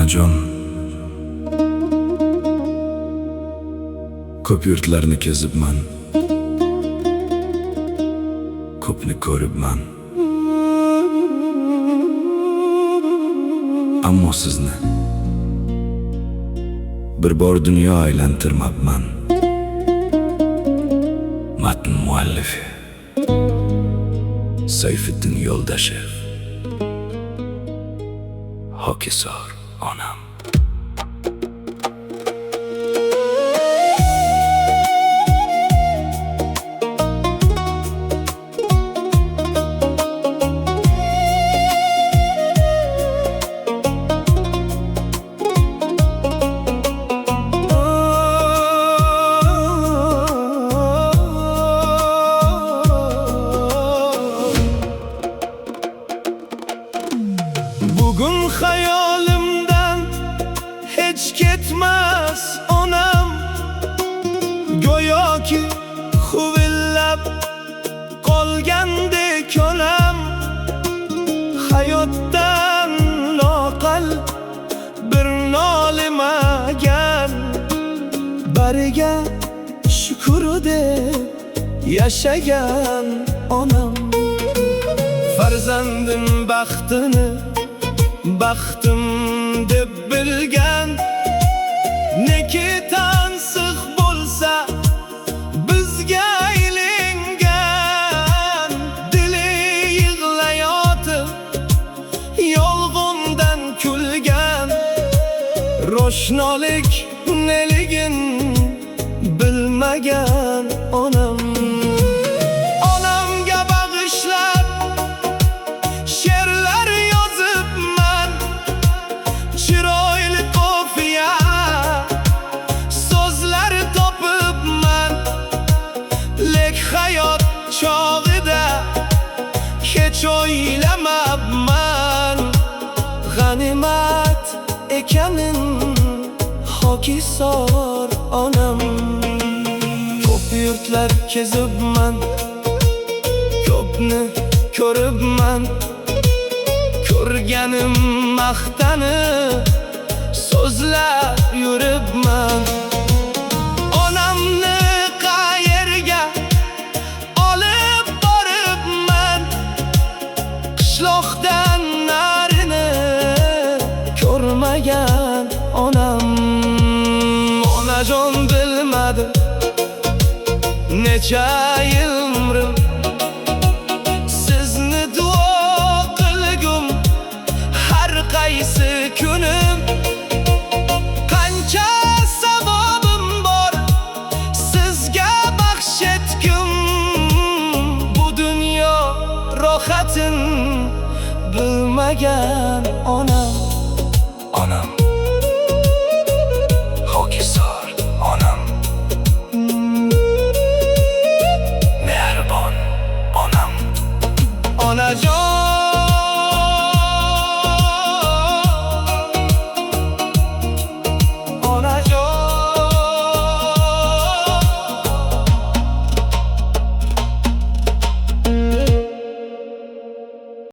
onajon, ko'p yurtlarni kezibman, ko'pni ko'ribman. Ammo sizni bir bor dunyo aylantirmabman. Matn muallifi Sayfiddin Yo'ldashev. Hokisor onam. Bugün hayolimdan hech ketmas onam, go'yoki huvillab qolgandek olam. Hayotdan loqal bir nolimagan, bariga shukr deb yashagan onam. Farzandim baxtini baxtim deb bilgan, neki tansiq bo'lsa bizga aylangan. Dili yig'layotib yolg'ondan kulgan, ro'shnolik neligin bilmagan onam. Onamga bag'ishlab she'rlar yozibman, chiroyli qofiya so'zlar topibman. Lek hayot chog'ida hech o'ylamabman, g'animat ekanin Hokisor onam. Ko'p yurtlar kezibman, ko'pni ko'ribman. Ko'rganim maqtanib so'zlab yuribman. Onamni qayerga olib boribman, qishloqdan narini ko'rmagan onam. Onajon bilmadi necha yil umrim, sizni duo qilgum har qaysi kunim. Qancha savobim bor sizga baxsh etgum, bu dunyo rohatin bilmagan onam. Onam.